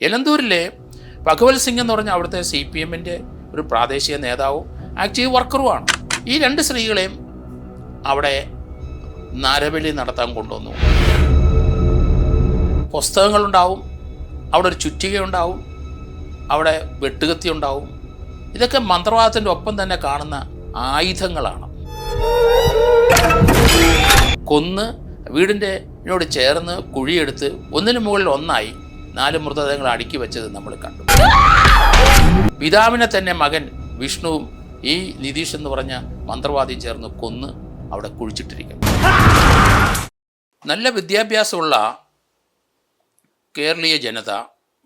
എലന്തൂരിലെ ഭഗവത് സിംഗ് എന്ന് പറഞ്ഞ അവിടുത്തെ CPM-ൻ്റെ ഒരു പ്രാദേശിക നേതാവും ആക്റ്റീവ് വർക്കറുമാണ്. ഈ രണ്ട് സ്ത്രീകളെയും അവിടെ നരബലി നടത്താൻ കൊണ്ടുവന്നു. പുസ്തകങ്ങളുണ്ടാവും, അവിടെ ഒരു ചുറ്റികയുണ്ടാവും, അവിടെ വെട്ടുകത്തി ഉണ്ടാവും. ഇതൊക്കെ മന്ത്രവാദത്തിൻ്റെ ഒപ്പം തന്നെ കാണുന്ന ആയുധങ്ങളാണ്. കൊന്ന് വീടിനോട് ചേർന്ന് കുഴിയെടുത്ത് ഒന്നിനു മുകളിൽ ഒന്നായി 4 മൃതദേഹങ്ങൾ അടുക്കി വെച്ചത് നമ്മൾ കണ്ടു. പിതാവിനെ തന്നെ മകൻ വിഷ്ണുവും ഈ നിതീഷ് എന്ന് പറഞ്ഞ മന്ത്രവാദിയും ചേർന്ന് കൊന്ന് അവിടെ കുഴിച്ചിട്ടിരിക്കുന്നു. നല്ല വിദ്യാഭ്യാസമുള്ള കേരളീയ ജനത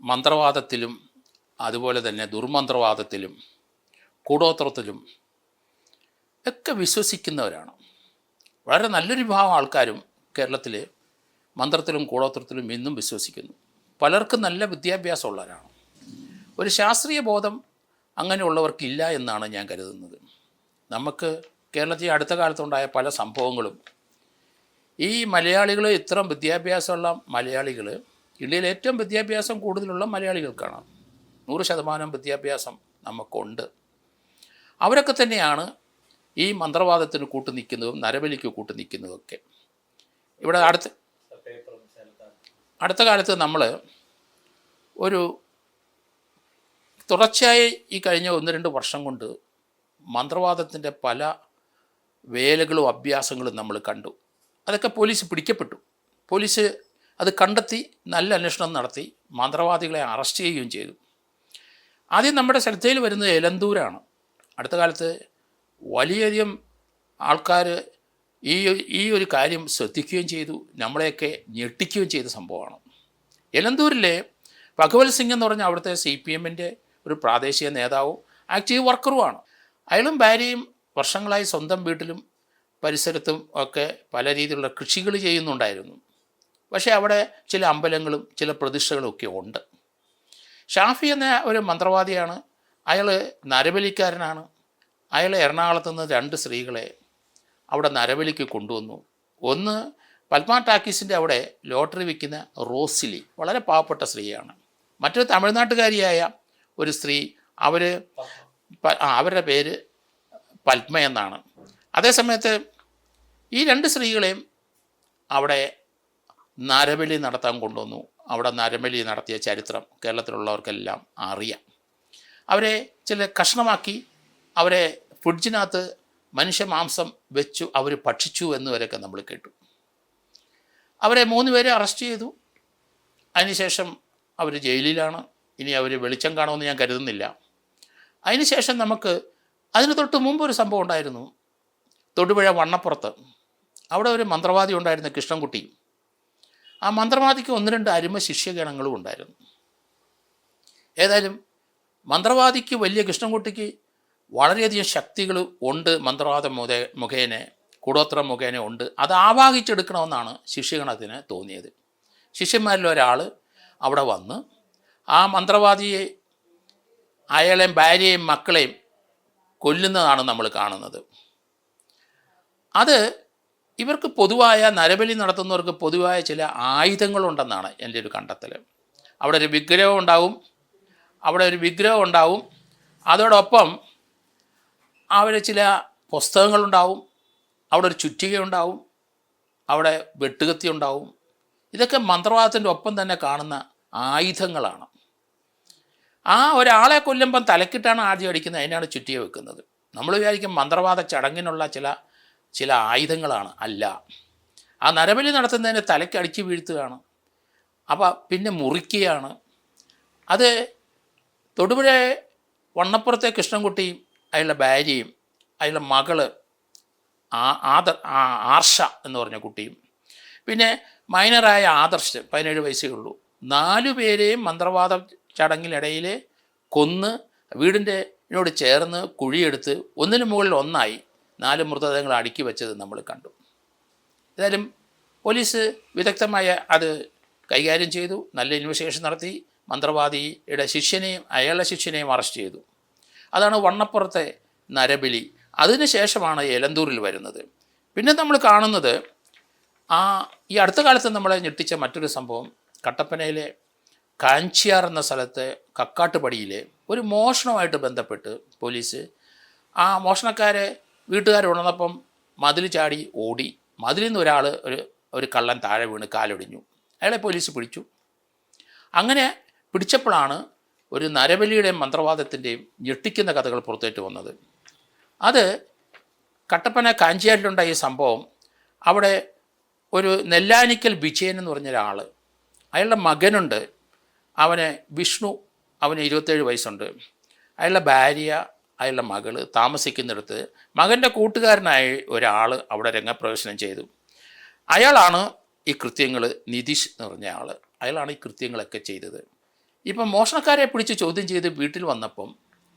മന്ത്രവാദത്തിലും അതുപോലെ തന്നെ ദുർമന്ത്രവാദത്തിലും കൂടോത്രത്തിലും ഒക്കെ വിശ്വസിക്കുന്നവരാണ്. വളരെ നല്ലൊരു വിഭാഗം ആൾക്കാരും കേരളത്തിൽ മന്ത്രത്തിലും കൂടോത്രത്തിലും ഇന്നും വിശ്വസിക്കുന്നു. പലർക്കും നല്ല വിദ്യാഭ്യാസമുള്ളവരാണ്. ഒരു ശാസ്ത്രീയ ബോധം അങ്ങനെയുള്ളവർക്കില്ല എന്നാണ് ഞാൻ കരുതുന്നത്. നമുക്ക് കേരളത്തിൽ അടുത്ത കാലത്തുണ്ടായ പല സംഭവങ്ങളും ഈ മലയാളികൾ, ഇത്ര വിദ്യാഭ്യാസമുള്ള മലയാളികൾ, ഇന്ത്യയിൽ ഏറ്റവും വിദ്യാഭ്യാസം കൂടുതലുള്ള മലയാളികൾക്കാണ്. 100% വിദ്യാഭ്യാസം നമുക്കുണ്ട്. അവരൊക്കെ തന്നെയാണ് ഈ മന്ത്രവാദത്തിന് കൂട്ടു നിൽക്കുന്നതും നരബലിക്ക് കൂട്ടു നിൽക്കുന്നതൊക്കെ. ഇവിടെ അടുത്ത കാലത്ത് നമ്മൾ ഒരു തുടർച്ചയായി ഈ കഴിഞ്ഞ 1-2 വർഷം കൊണ്ട് മന്ത്രവാദത്തിൻ്റെ പല വേലകളും അഭ്യാസങ്ങളും നമ്മൾ കണ്ടു. അതൊക്കെ പോലീസ് പിടിക്കപ്പെട്ടു. പോലീസ് അത് കണ്ടെത്തി നല്ല അന്വേഷണം നടത്തി മന്ത്രവാദികളെ അറസ്റ്റ് ചെയ്യുകയും ചെയ്തു. ആദ്യം നമ്മുടെ ശ്രദ്ധയിൽ വരുന്നത് എലന്തൂരാണ്. അടുത്ത കാലത്ത് വലിയധികം ആൾക്കാർ ഈ ഒരു കാര്യം ശ്രദ്ധിക്കുകയും ചെയ്തു, നമ്മളെയൊക്കെ ഞെട്ടിക്കുകയും ചെയ്ത സംഭവമാണ്. എലന്തൂരിലെ ഭഗവത് സിംഗ് എന്ന് പറഞ്ഞ അവിടുത്തെ CPM-ൻ്റെ ഒരു പ്രാദേശിക നേതാവും ആക്റ്റീവ് വർക്കറുമാണ്. അയാളും ഭാര്യയും വർഷങ്ങളായി സ്വന്തം വീട്ടിലും പരിസരത്തും ഒക്കെ പല രീതിയിലുള്ള കൃഷികൾ ചെയ്യുന്നുണ്ടായിരുന്നു. പക്ഷേ അവിടെ ചില അമ്പലങ്ങളും ചില പ്രതിഷ്ഠകളും ഒക്കെ ഉണ്ട്. ഷാഫി എന്ന ഒരു മന്ത്രവാദിയാണ്. അയാൾ നരബലിക്കാരനാണ്. അയാൾ എറണാകുളത്ത് നിന്ന് 2 സ്ത്രീകളെ അവിടെ നരബലിക്ക് കൊണ്ടുവന്നു. ഒന്ന് പത്മ ടാക്കീസിൻ്റെ അവിടെ ലോട്ടറി വിൽക്കുന്ന റോസിലി, വളരെ പാവപ്പെട്ട സ്ത്രീയാണ്. മറ്റൊരു തമിഴ്നാട്ടുകാരിയായ ഒരു സ്ത്രീ, അവരുടെ പേര് പത്മ എന്നാണ്. അതേസമയത്ത് ഈ 2 സ്ത്രീകളെയും അവിടെ നരബലി നടത്താൻ കൊണ്ടുവന്നു. അവിടെ നരബലി നടത്തിയ ചരിത്രം കേരളത്തിലുള്ളവർക്കെല്ലാം അറിയാം. അവരെ ചില കഷ്ണമാക്കി അവരെ ഫ്രിഡ്ജിനകത്ത് മനുഷ്യമാംസം വെച്ചു അവർ ഭക്ഷിച്ചു എന്നുവരെയൊക്കെ നമ്മൾ കേട്ടു. അവരെ 3 പേരെ അറസ്റ്റ് ചെയ്തു. അതിനുശേഷം അവർ ജയിലിലാണ്. ഇനി അവർ വെളിച്ചം കാണുമെന്ന് ഞാൻ കരുതുന്നില്ല. അതിനുശേഷം നമുക്ക് അതിന് തൊട്ട് മുമ്പ് ഒരു സംഭവം ഉണ്ടായിരുന്നു. തൊടുപുഴ വണ്ണപ്പുറത്ത് അവിടെ ഒരു മന്ത്രവാദി ഉണ്ടായിരുന്ന കൃഷ്ണൻകുട്ടി. ആ മന്ത്രവാദിക്ക് 1-2 അരുമ ശിഷ്യഗണങ്ങളും ഉണ്ടായിരുന്നു. ഏതായാലും മന്ത്രവാദിക്ക്, വലിയ കൃഷ്ണൻകുട്ടിക്ക് വളരെയധികം ശക്തികൾ ഉണ്ട്. മന്ത്രവാദം മുഖേന, കൂടോത്രം മുഖേന ഉണ്ട്. അത് ആവാഹിച്ചെടുക്കണമെന്നാണ് ശിഷ്യഗണത്തിന് തോന്നിയത്. ശിഷ്യന്മാരിൽ ഒരാൾ അവിടെ വന്ന് ആ മന്ത്രവാദിയെ, അയാളെയും ഭാര്യയെയും മക്കളെയും കൊല്ലുന്നതാണ് നമ്മൾ കാണുന്നത്. അത് ഇവർക്ക് പൊതുവായ നരബലി നടത്തുന്നവർക്ക് പൊതുവായ ചില ആയുധങ്ങളുണ്ടെന്നാണ് എൻ്റെ ഒരു കണ്ടെത്തൽ. അവിടെ ഒരു വിഗ്രഹം ഉണ്ടാവും. അതോടൊപ്പം അവർ ചില പുസ്തകങ്ങളുണ്ടാവും, അവിടെ ഒരു ചുറ്റികയുണ്ടാവും, അവിടെ വെട്ടുകത്തി ഉണ്ടാവും. ഇതൊക്കെ മന്ത്രവാദത്തിൻ്റെ ഒപ്പം തന്നെ കാണുന്ന ആയുധങ്ങളാണ്. ആ ഒരാളെ കൊല്ലുമ്പം തലക്കിട്ടാണ് ആദ്യം അടിക്കുന്നത്, അതിനാണ് ചുറ്റിക വെക്കുന്നത്. നമ്മൾ വിചാരിക്കും മന്ത്രവാദ ചടങ്ങിനുള്ള ചില ആയുധങ്ങളാണ്. അല്ല, ആ നരബലി നടത്തുന്നതിന് തലയ്ക്ക് അടിച്ച് വീഴ്ത്തുകയാണ്. അപ്പോൾ പിന്നെ മുറിക്കുകയാണ്. അത് തൊടുപുഴ വണ്ണപ്പുറത്തെ കൃഷ്ണൻകുട്ടിയും അയാളുടെ ഭാര്യയും അയാളുടെ മകള് ആർഷ എന്ന് പറഞ്ഞ കുട്ടിയും പിന്നെ മൈനറായ ആദർശ് 17 വയസ്സേ ഉള്ളൂ, 4 പേരെയും മന്ത്രവാദ ചടങ്ങിനിടയിൽ കൊന്ന് വീടിനോട് ചേർന്ന് കുഴിയെടുത്ത് ഒന്നിനു മുകളിൽ ഒന്നായി 4 മൃതദേഹങ്ങൾ അടുക്കി വെച്ചത് നമ്മൾ കണ്ടു. ഏതായാലും പോലീസ് വിദഗ്ധമായ അത് കൈകാര്യം ചെയ്തു, നല്ല ഇൻവെസ്റ്റിഗേഷൻ നടത്തി. മന്ത്രവാദിയുടെ അയാളുടെ ശിഷ്യനെയും അറസ്റ്റ് ചെയ്തു. അതാണ് വണ്ണപ്പുറത്തെ നരബലി. അതിനുശേഷമാണ് എലന്തൂരിൽ വരുന്നത്. പിന്നെ നമ്മൾ കാണുന്നത് ഈ അടുത്ത കാലത്ത് നമ്മളെ ഞെട്ടിച്ച മറ്റൊരു സംഭവം, കട്ടപ്പനയിലെ കാഞ്ചിയാർ എന്ന സ്ഥലത്തെ കക്കാട്ടുപടിയിലെ ഒരു മോഷണവുമായിട്ട് ബന്ധപ്പെട്ട് പോലീസ് ആ മോഷണക്കാരെ വീട്ടുകാർ ഉണർന്നപ്പം മതിൽ ചാടി ഓടി. മതിലിൽ നിന്ന് ഒരാൾ ഒരു കള്ളൻ താഴെ വീണ് കാലൊടിഞ്ഞു. അയാളെ പോലീസ് പിടിച്ചു. അങ്ങനെ പിടിച്ചപ്പോഴാണ് ഒരു നരബലിയുടെയും മന്ത്രവാദത്തിൻ്റെയും ഞെട്ടിക്കുന്ന കഥകൾ പുറത്തേറ്റ് വന്നത്. അത് കട്ടപ്പന കാഞ്ചിയാറിലുണ്ടായ ഈ സംഭവം അവിടെ ഒരു നെല്ലാനിക്കൽ വിജയൻ എന്ന് പറഞ്ഞ ഒരാൾ, അയാളുടെ മകനുണ്ട്, അവന് വിഷ്ണു, അവന് 27 വയസ്സുണ്ട്. അയാളുടെ ഭാര്യ, അയാളുടെ മകള് താമസിക്കുന്നിടത്ത് മകൻ്റെ കൂട്ടുകാരനായ ഒരാൾ അവിടെ രംഗപ്രവേശനം ചെയ്തു. അയാളാണ് ഈ കൃത്യങ്ങൾ, നിതീഷ് എന്ന് പറഞ്ഞ ആൾ, അയാളാണ് ഈ കൃത്യങ്ങളൊക്കെ ചെയ്തത്. ഇപ്പം മോഷണക്കാരെ പിടിച്ച് ചോദ്യം ചെയ്ത് വീട്ടിൽ വന്നപ്പം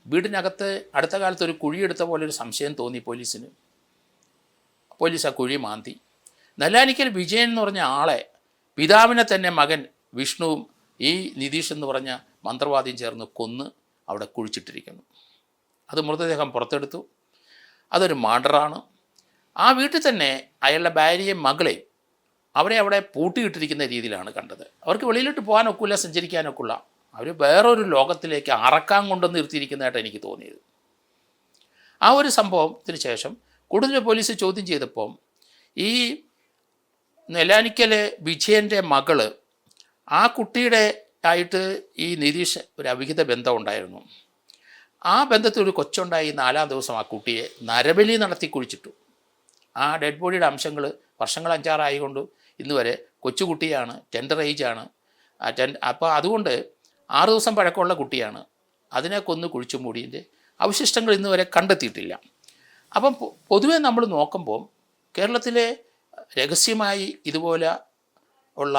വീടിനകത്ത് അടുത്ത കാലത്ത് ഒരു കുഴിയെടുത്ത പോലെ ഒരു സംശയം തോന്നി പോലീസിന്. പോലീസ് ആ കുഴി മാന്തി. നെല്ലാനിക്കൽ വിജയൻ എന്ന് പറഞ്ഞ ആളെ പിതാവിനെ തന്നെ മകൻ വിഷ്ണുവും ഈ നിതീഷ് എന്ന് പറഞ്ഞ മന്ത്രവാദിയും ചേർന്ന് കൊന്ന് അവിടെ കുഴിച്ചിട്ടിരിക്കുന്നു. അത് മൃതദേഹം പുറത്തെടുത്തു. അതൊരു മർഡറാണ്. ആ വീട്ടിൽ തന്നെ അയാളുടെ ഭാര്യയും മകളെയും അവരെ അവിടെ പൂട്ടിയിട്ടിരിക്കുന്ന രീതിയിലാണ് കണ്ടത്. അവർക്ക് വെളിയിലോട്ട് പോകാനൊക്കില്ല, സഞ്ചരിക്കാനൊക്കില്ല. അവർ വേറൊരു ലോകത്തിലേക്ക് അറക്കാൻ കൊണ്ടുവന്ന് നിർത്തിയിരിക്കുന്നതായിട്ട് എനിക്ക് തോന്നിയത്. ആ ഒരു സംഭവത്തിന് ശേഷം കൂടുതൽ പോലീസ് ചോദ്യം ചെയ്തപ്പോൾ ഈ നെല്ലാനിക്കൽ വിജയൻ്റെ മകള്, ആ കുട്ടിയുടെ ആയിട്ട് ഈ നിതീഷ് ഒരു അവിഹിത ബന്ധം ഉണ്ടായിരുന്നു. ആ ബന്ധത്തിൽ ഒരു കൊച്ചുണ്ടായി. 4-ാം ദിവസം ആ കുട്ടിയെ നരബലി നടത്തി കുഴിച്ചിട്ടു. ആ ഡെഡ് ബോഡിയുടെ അംശങ്ങൾ വർഷങ്ങൾ 5-6 ആയിക്കൊണ്ട് ഇന്ന് വരെ കൊച്ചുകുട്ടിയാണ്, ടെൻഡർ ഏജാണ്. അപ്പോൾ അതുകൊണ്ട് 6 ദിവസം പഴക്കമുള്ള കുട്ടിയാണ്. അതിനെ കൊന്ന് കുഴിച്ചു മൂടിയതിൻ്റെ അവശിഷ്ടങ്ങൾ ഇന്ന് വരെ കണ്ടെത്തിയിട്ടില്ല. അപ്പം പൊതുവെ നമ്മൾ നോക്കുമ്പോൾ കേരളത്തിലെ രഹസ്യമായി ഇതുപോലെ ഉള്ള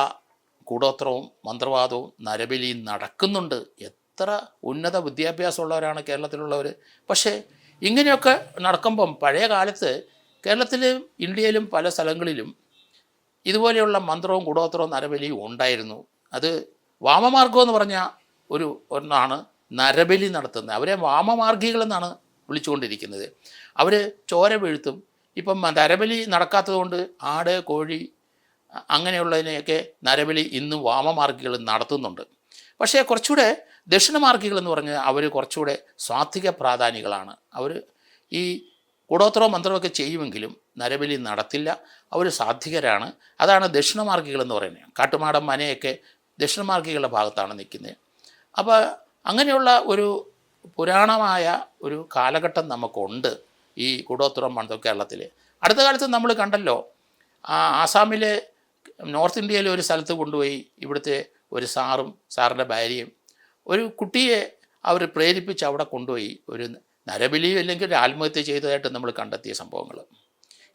കൂടോത്രവും മന്ത്രവാദവും നരബലിയും നടക്കുന്നുണ്ട്. എത്ര ഉന്നത വിദ്യാഭ്യാസമുള്ളവരാണ് കേരളത്തിലുള്ളവർ. പക്ഷേ ഇങ്ങനെയൊക്കെ നടക്കുമ്പം പഴയ കാലത്ത് കേരളത്തിലും ഇന്ത്യയിലും പല സ്ഥലങ്ങളിലും ഇതുപോലെയുള്ള മന്ത്രവും കൂടോത്രവും നരബലിയും ഉണ്ടായിരുന്നു. അത് വാമമാർഗം എന്ന് പറഞ്ഞ ഒന്നാണ് നരബലി നടത്തുന്നത്. അവരെ വാമമാർഗികളെന്നാണ് വിളിച്ചുകൊണ്ടിരിക്കുന്നത്. അവർ ചോര വീഴ്ത്തും. ഇപ്പം നരബലി നടക്കാത്തതുകൊണ്ട് ആട്, കോഴി അങ്ങനെയുള്ളതിനെയൊക്കെ നരബലി ഇന്നും വാമമാർഗികൾ നടത്തുന്നുണ്ട്. പക്ഷേ കുറച്ചുകൂടെ ദക്ഷിണമാർഗികളെന്ന് പറഞ്ഞാൽ അവർ കുറച്ചുകൂടെ സ്വാത്വിക പ്രാധാനികളാണ്. അവർ ഈ കൂടോത്രവും മന്ത്രമൊക്കെ ചെയ്യുമെങ്കിലും നരബലി നടത്തില്ല. അവർ സാത്വികരാണ്. അതാണ് ദക്ഷിണമാർഗികളെന്ന് പറയുന്നത്. കാട്ടുമാടൻ മനയൊക്കെ ദക്ഷിണമാർഗികളുടെ ഭാഗത്താണ് നിൽക്കുന്നത്. അപ്പോൾ അങ്ങനെയുള്ള ഒരു പുരാണമായ ഒരു കാലഘട്ടം നമുക്കുണ്ട് ഈ കൂടോത്രം മന്ത്രം കേരളത്തിൽ. അടുത്ത കാലത്ത് നമ്മൾ കണ്ടല്ലോ, ആസാമിലെ നോർത്ത് ഇന്ത്യയിലെ ഒരു സ്ഥലത്ത് കൊണ്ടുപോയി ഇവിടുത്തെ ഒരു സാറിൻ്റെ ഭാര്യയും ഒരു കുട്ടിയെ അവർ പ്രേരിപ്പിച്ച് അവിടെ കൊണ്ടുപോയി ഒരു നരബലിയോ അല്ലെങ്കിൽ ഒരു ആത്മഹത്യ ചെയ്തതായിട്ട് നമ്മൾ കണ്ടെത്തിയ സംഭവങ്ങൾ.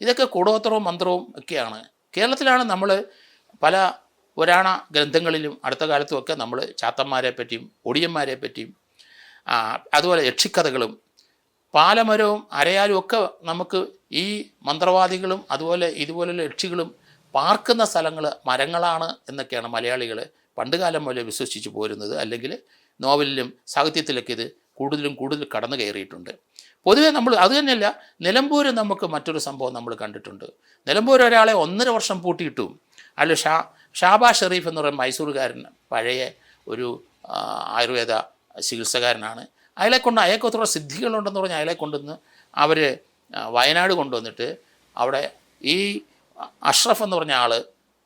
ഇതൊക്കെ കൂടോത്രവും മന്ത്രവും ഒക്കെയാണ്. കേരളത്തിലാണ് നമ്മൾ പല പുരാണ ഗ്രന്ഥങ്ങളിലും അടുത്ത കാലത്തുമൊക്കെ നമ്മൾ ചാത്തന്മാരെ പറ്റിയും ഒടിയന്മാരെ പറ്റിയും അതുപോലെ യക്ഷിക്കഥകളും പാലമരവും അരയാലും ഒക്കെ നമുക്ക് ഈ മന്ത്രവാദികളും അതുപോലെ ഇതുപോലുള്ള യക്ഷികളും പാർക്കുന്ന സ്ഥലങ്ങൾ മരങ്ങളാണ് എന്നൊക്കെയാണ് മലയാളികൾ പണ്ടുകാലം മുതലേ വിശ്വസിച്ച് പോരുന്നത്. അല്ലെങ്കിൽ നോവലിലും സാഹിത്യത്തിലൊക്കെ ഇത് കൂടുതൽ കടന്നു കയറിയിട്ടുണ്ട്. പൊതുവേ നമ്മൾ അത് തന്നെയല്ല, നിലമ്പൂർ നമുക്ക് മറ്റൊരു സംഭവം നമ്മൾ കണ്ടിട്ടുണ്ട്. നിലമ്പൂർ ഒരാളെ 1.5 വർഷം പൂട്ടിയിട്ടു. അല്ല ഷാബാ ഷെറീഫ് എന്ന് പറയുന്ന മൈസൂറുകാരൻ, പഴയ ഒരു ആയുർവേദ ചികിത്സകാരനാണ്. അയാൾക്ക് ഒത്തിരി സിദ്ധികളുണ്ടെന്ന് പറഞ്ഞാൽ അയാളെ കൊണ്ടുവന്ന് അവർ വയനാട് കൊണ്ടുവന്നിട്ട് അവിടെ ഈ അഷ്റഫ് എന്ന് പറഞ്ഞ ആൾ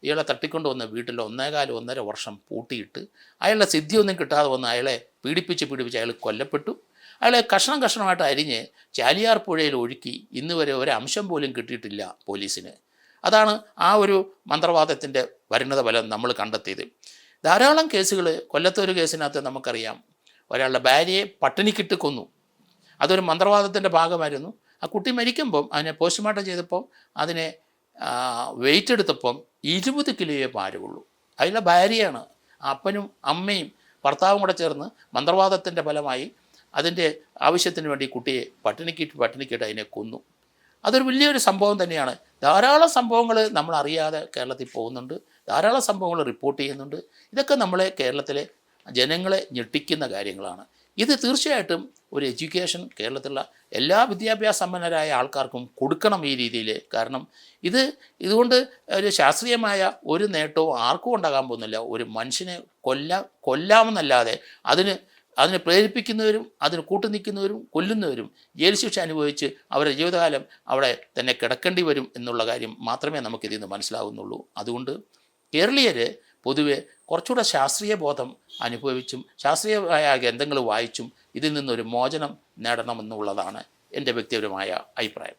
ഇയാളെ തട്ടിക്കൊണ്ടുവന്ന വീട്ടിൽ 1.25 വർഷം പൂട്ടിയിട്ട് അയാളുടെ സിദ്ധിയൊന്നും കിട്ടാതെ വന്ന് അയാളെ പീഡിപ്പിച്ച് അയാൾ കൊല്ലപ്പെട്ടു. അയാളെ കഷ്ണമായിട്ട് അരിഞ്ഞ് ചാലിയാർ പുഴയിൽ ഒഴുക്കി ഇന്ന് വരെ ഒരു അംശം പോലും കിട്ടിയിട്ടില്ല പോലീസിന്. അതാണ് ആ ഒരു മന്ത്രവാദത്തിൻ്റെ പരിണത ഫലം നമ്മൾ കണ്ടെത്തിയത്. ധാരാളം കേസുകൾ, കൊല്ലത്തൊരു കേസിനകത്ത് നമുക്കറിയാം, ഒരാളുടെ ഭാര്യയെ പട്ടിണിക്കിട്ട് കൊന്നു. അതൊരു മന്ത്രവാദത്തിൻ്റെ ഭാഗമായിരുന്നു. ആ കുട്ടി മരിക്കുമ്പം അതിനെ പോസ്റ്റ്മോർട്ടം ചെയ്തപ്പം അതിനെ വെയിറ്റ് എടുത്തപ്പം 20 കിലോയെ ഭാരമുള്ളൂ. അതിലെ ഭാര്യയാണ്. അപ്പനും അമ്മയും ഭർത്താവും കൂടെ ചേർന്ന് മന്ത്രവാദത്തിൻ്റെ ഫലമായി അതിൻ്റെ ആവശ്യത്തിന് വേണ്ടി കുട്ടിയെ പട്ടിണിക്കിട്ട് അതിനെ കൊന്നു. അതൊരു വലിയൊരു സംഭവം തന്നെയാണ്. ധാരാളം സംഭവങ്ങൾ നമ്മൾ അറിയാതെ കേരളത്തിൽ പോകുന്നുണ്ട്. ധാരാളം സംഭവങ്ങൾ റിപ്പോർട്ട് ചെയ്യുന്നുണ്ട്. ഇതൊക്കെ നമ്മളെ കേരളത്തിലെ ജനങ്ങളെ ഞെട്ടിക്കുന്ന കാര്യങ്ങളാണ്. ഇത് തീർച്ചയായിട്ടും ഒരു എഡ്യൂക്കേഷൻ കേരളത്തിലുള്ള എല്ലാ വിദ്യാഭ്യാസ സമ്പന്നരായ ആൾക്കാർക്കും കൊടുക്കണം ഈ രീതിയിൽ. കാരണം ഇതുകൊണ്ട് ഒരു ശാസ്ത്രീയമായ ഒരു നേട്ടവും ആർക്കും ഉണ്ടാകാൻ പോകുന്നില്ല. ഒരു മനുഷ്യനെ കൊല്ലാമെന്നല്ലാതെ അതിന് പ്രേരിപ്പിക്കുന്നവരും അതിന് കൂട്ടുനിൽക്കുന്നവരും കൊല്ലുന്നവരും ജയിൽ ശിക്ഷ അനുഭവിച്ച് അവരുടെ ജീവിതകാലം അവിടെ തന്നെ കിടക്കേണ്ടി വരും എന്നുള്ള കാര്യം മാത്രമേ നമുക്കിതിൽ നിന്ന് മനസ്സിലാകുന്നുള്ളൂ. അതുകൊണ്ട് കേരളീയർ പൊതുവെ കുറച്ചുകൂടെ ശാസ്ത്രീയ ബോധം അനുഭവിച്ചും ശാസ്ത്രീയമായ ഗ്രന്ഥങ്ങൾ വായിച്ചും ഇതിൽ നിന്നൊരു മോചനം നേടണമെന്നുള്ളതാണ് എൻ്റെ വ്യക്തിപരമായ അഭിപ്രായം.